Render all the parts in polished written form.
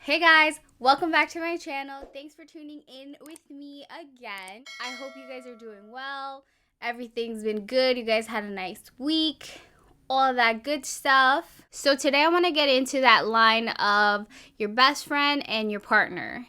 Hey guys, welcome back to my channel. Thanks for tuning in with me again. I hope you guys are doing well. Everything's been good. You guys had a nice week. All of that good stuff. So today I want to get into that line of your best friend and your partner.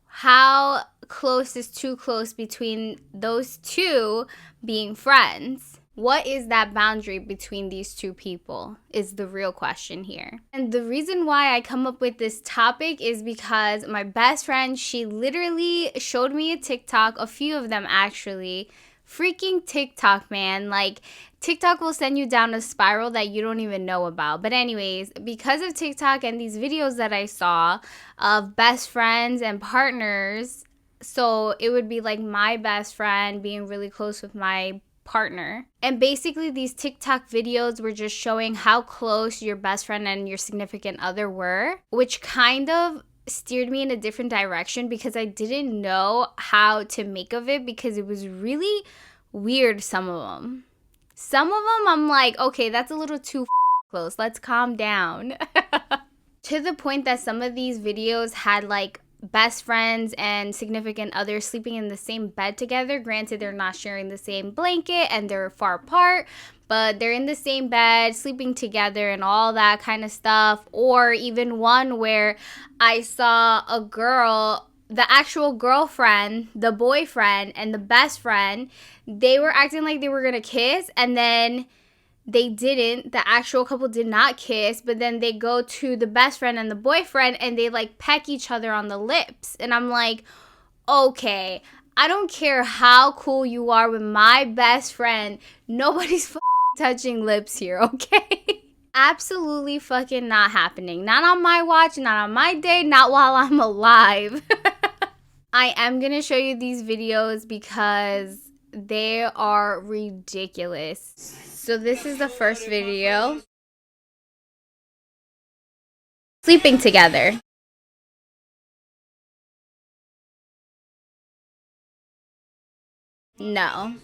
How close is too close between those two being friends? What is that boundary between these two people is the real question here. And the reason why I come up with this topic is because my best friend, she literally showed me a TikTok, a few of them actually. Freaking TikTok, man. Like, TikTok will send you down a spiral that you don't even know about. But anyways, because of TikTok and these videos that I saw of best friends and partners, so it would be like my best friend being really close with my partner. And basically these TikTok videos were just showing how close your best friend and your significant other were, which kind of steered me in a different direction because I didn't know how to make of it because it was really weird, some of them. Some of them I'm like, okay, that's a little too close. Let's calm down. To the point that some of these videos had like best friends and significant others sleeping in the same bed together. Granted, they're not sharing the same blanket and they're far apart, but they're in the same bed, sleeping together and all that kind of stuff. Or even one where I saw a girl, the actual girlfriend, the boyfriend, and the best friend, they were acting like they were gonna kiss, and then they didn't. The actual couple did not kiss, but then they go to the best friend and the boyfriend and they like peck each other on the lips. And I'm like, okay, I don't care how cool you are with my best friend. Nobody's touching lips here, okay? Absolutely fucking not happening. Not on my watch, not on my day, not while I'm alive. I am gonna show you these videos because they are ridiculous. So this is the first video. Sleeping together. No.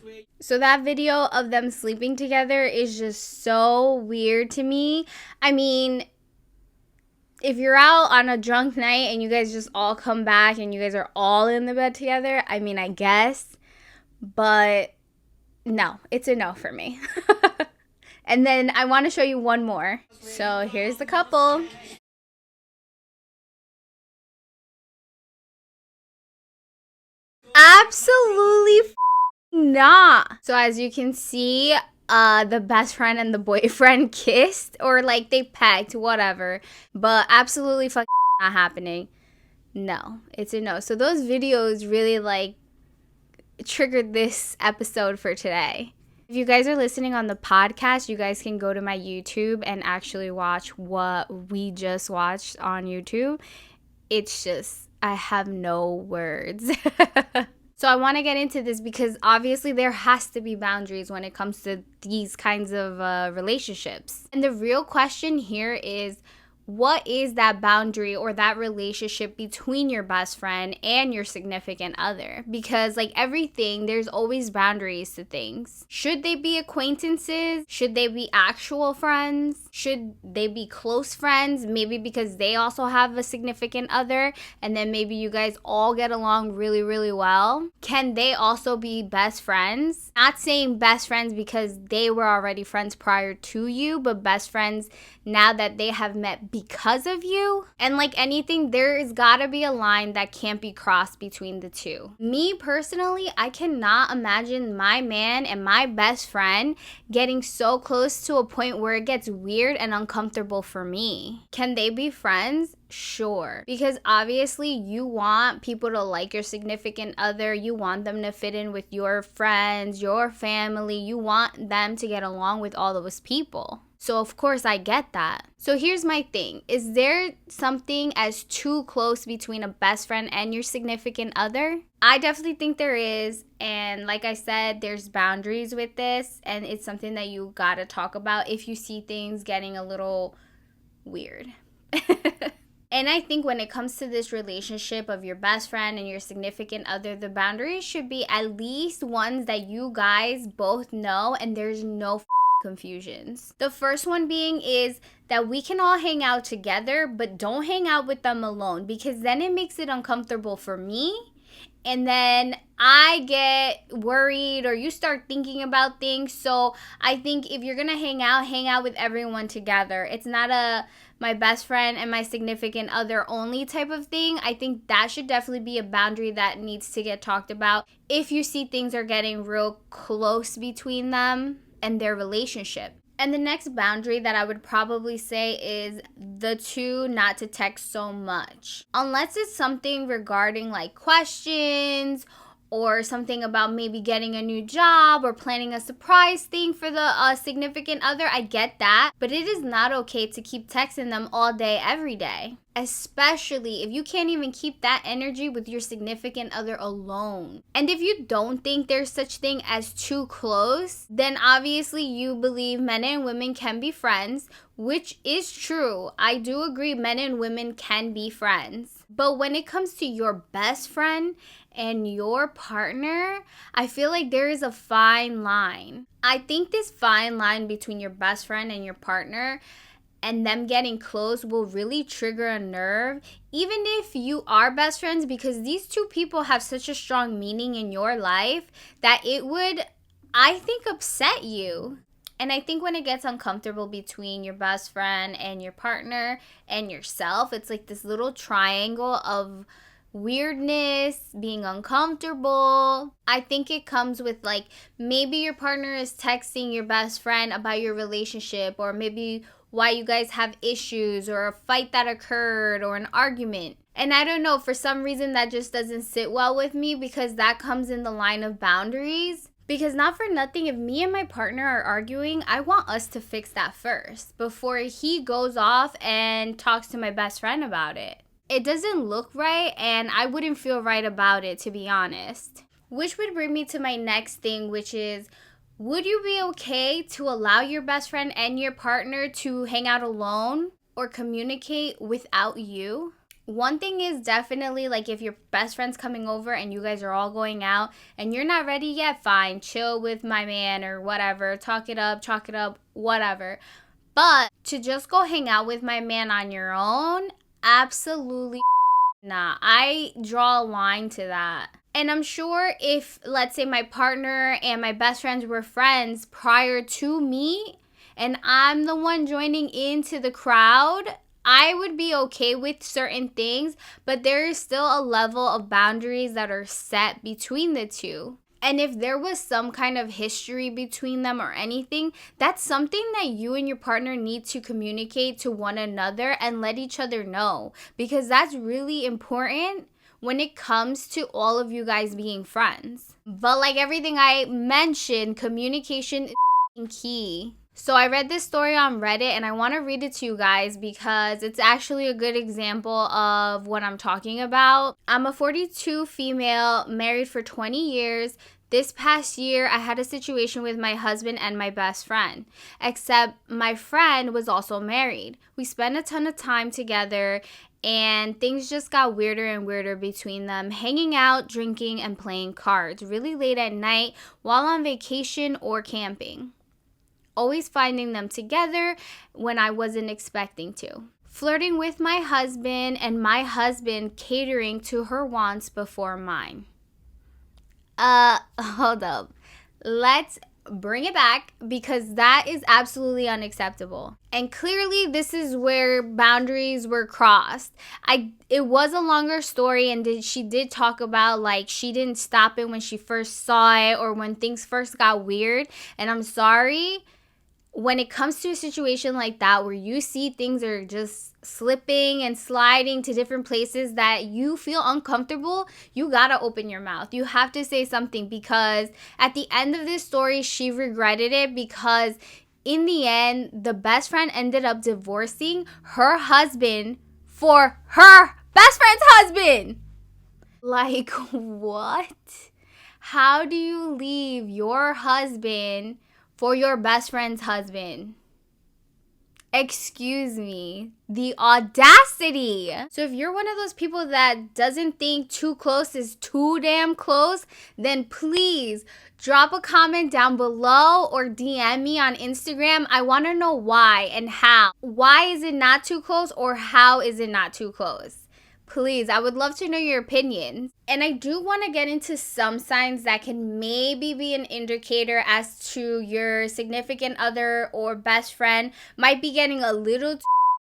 So that video of them sleeping together is just so weird to me. I mean, if you're out on a drunk night and you guys just all come back and you guys are all in the bed together, I mean, I guess. But no, it's a no for me. And then I want to show you one more. So here's the couple. Absolutely not. So as you can see, the best friend and the boyfriend kissed or like they pecked, whatever. But absolutely not happening. No, it's a no. So those videos really like triggered this episode for today. If you guys are listening on the podcast, you guys can go to my YouTube and actually watch what we just watched on YouTube. It's just, I have no words. So I want to get into this because obviously there has to be boundaries when it comes to these kinds of relationships. And the real question here is, what is that boundary or that relationship between your best friend and your significant other? Because like everything, there's always boundaries to things. Should they be acquaintances? Should they be actual friends? Should they be close friends? Maybe because they also have a significant other and then maybe you guys all get along really, really well. Can they also be best friends? Not saying best friends because they were already friends prior to you, but best friends now that they have met because of you. And like anything, there's gotta be a line that can't be crossed between the two. Me personally, I cannot imagine my man and my best friend getting so close to a point where it gets weird and uncomfortable for me. Can they be friends? Sure. Because obviously you want people to like your significant other. You want them to fit in with your friends, your family. You want them to get along with all those people. So of course I get that. So here's my thing. Is there something as too close between a best friend and your significant other? I definitely think there is. And like I said, there's boundaries with this. And it's something that you gotta talk about if you see things getting a little weird. And I think when it comes to this relationship of your best friend and your significant other, the boundaries should be at least ones that you guys both know and there's no confusions. The first one being is that we can all hang out together, but don't hang out with them alone, because then it makes it uncomfortable for me. And then I get worried, or you start thinking about things. So I think if you're gonna hang out with everyone together. It's not a my best friend and my significant other only type of thing. I think that should definitely be a boundary that needs to get talked about if you see things are getting real close between them and their relationship. And the next boundary that I would probably say is the two not to text so much. Unless it's something regarding like questions or something about maybe getting a new job or planning a surprise thing for the significant other, I get that. But it is not okay to keep texting them all day, every day. Especially if you can't even keep that energy with your significant other alone. And if you don't think there's such thing as too close, then obviously you believe men and women can be friends, which is true. I do agree men and women can be friends. But when it comes to your best friend and your partner, I feel like there is a fine line. I think this fine line between your best friend and your partner and them getting close will really trigger a nerve, even if you are best friends, because these two people have such a strong meaning in your life that it would, I think, upset you. And I think when it gets uncomfortable between your best friend and your partner and yourself, it's like this little triangle of weirdness, being uncomfortable. I think it comes with like maybe your partner is texting your best friend about your relationship, or maybe why you guys have issues, or a fight that occurred, or an argument. And I don't know, for some reason that just doesn't sit well with me, because that comes in the line of boundaries. Because not for nothing, if me and my partner are arguing, I want us to fix that first before he goes off and talks to my best friend about it. It doesn't look right, and I wouldn't feel right about it, to be honest. Which would bring me to my next thing, which is, would you be okay to allow your best friend and your partner to hang out alone or communicate without you? One thing is definitely, like, if your best friend's coming over and you guys are all going out and you're not ready yet, fine, chill with my man or whatever, talk it up, chalk it up, whatever. But to just go hang out with my man on your own, absolutely not. I draw a line to that. And I'm sure if, let's say, my partner and my best friends were friends prior to me and I'm the one joining into the crowd, I would be okay with certain things, but there is still a level of boundaries that are set between the two. And if there was some kind of history between them or anything, that's something that you and your partner need to communicate to one another and let each other know, because that's really important when it comes to all of you guys being friends. But like everything I mentioned, communication is key. So I read this story on Reddit and I want to read it to you guys because it's actually a good example of what I'm talking about. I'm a 42 female, married for 20 years. This past year, I had a situation with my husband and my best friend, except my friend was also married. We spent a ton of time together and things just got weirder and weirder between them, hanging out, drinking, and playing cards really late at night while on vacation or camping. Always finding them together when I wasn't expecting to. Flirting with my husband and my husband catering to her wants before mine. Hold up. Let's bring it back, because that is absolutely unacceptable. And clearly this is where boundaries were crossed. It was a longer story, and she did talk about like she didn't stop it when she first saw it or when things first got weird. And I'm sorry, when it comes to a situation like that where you see things are just slipping and sliding to different places that you feel uncomfortable, you gotta open your mouth. You have to say something, because at the end of this story, she regretted it, because in the end, the best friend ended up divorcing her husband for her best friend's husband. Like, what? How do you leave your husband for your best friend's husband? Excuse me. The audacity. So if you're one of those people that doesn't think too close is too damn close, then please drop a comment down below or DM me on Instagram. I want to know why and how. Why is it not too close, or how is it not too close? Please, I would love to know your opinions. And I do want to get into some signs that can maybe be an indicator as to your significant other or best friend might be getting a little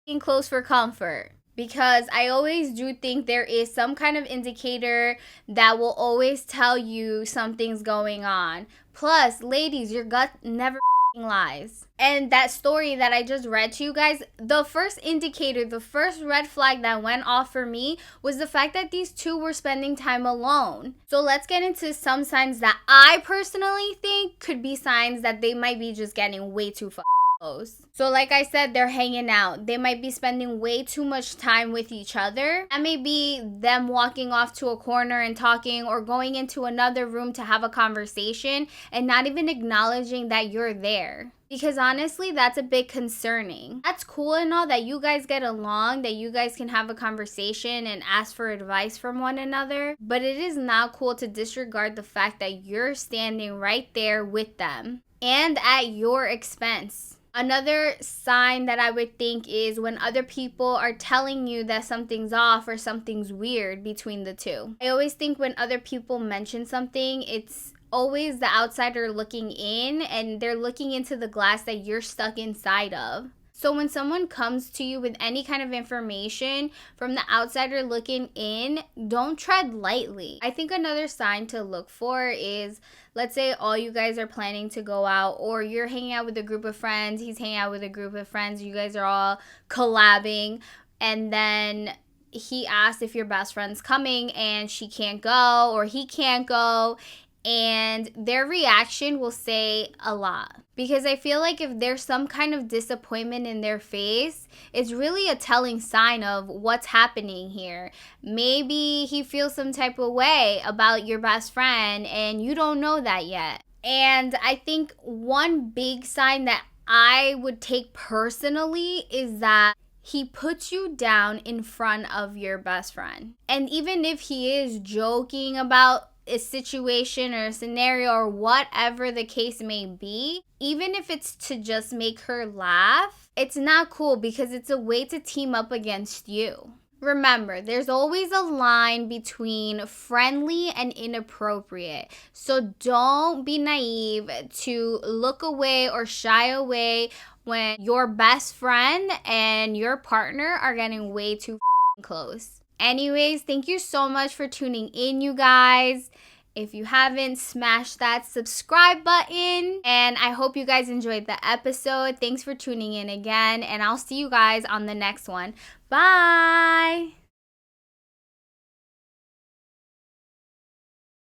too close for comfort. Because I always do think there is some kind of indicator that will always tell you something's going on. Plus, ladies, your gut never lies. And that story that I just read to you guys, the first indicator, the first red flag that went off for me was the fact that these two were spending time alone. So let's get into some signs that I personally think could be signs that they might be just getting way too close. So like I said, they're hanging out. They might be spending way too much time with each other. That may be them walking off to a corner and talking, or going into another room to have a conversation and not even acknowledging that you're there. Because honestly, that's a bit concerning. That's cool and all that you guys get along, that you guys can have a conversation and ask for advice from one another. But it is not cool to disregard the fact that you're standing right there with them and at your expense. Another sign that I would think is when other people are telling you that something's off or something's weird between the two. I always think when other people mention something, it's always the outsider looking in, and they're looking into the glass that you're stuck inside of. So when someone comes to you with any kind of information from the outsider looking in, don't tread lightly. I think another sign to look for is, let's say all you guys are planning to go out, or you're hanging out with a group of friends, he's hanging out with a group of friends, you guys are all collabing, and then he asks if your best friend's coming and she can't go or he can't go. And their reaction will say a lot. Because I feel like if there's some kind of disappointment in their face, it's really a telling sign of what's happening here. Maybe he feels some type of way about your best friend and you don't know that yet. And I think one big sign that I would take personally is that he puts you down in front of your best friend. And even if he is joking about a situation or a scenario or whatever the case may be, even if it's to just make her laugh, it's not cool because it's a way to team up against you. Remember, there's always a line between friendly and inappropriate. So don't be naive to look away or shy away when your best friend and your partner are getting way too close. Anyways, thank you so much for tuning in, you guys. If you haven't, smash that subscribe button. And I hope you guys enjoyed the episode. Thanks for tuning in again. And I'll see you guys on the next one. Bye.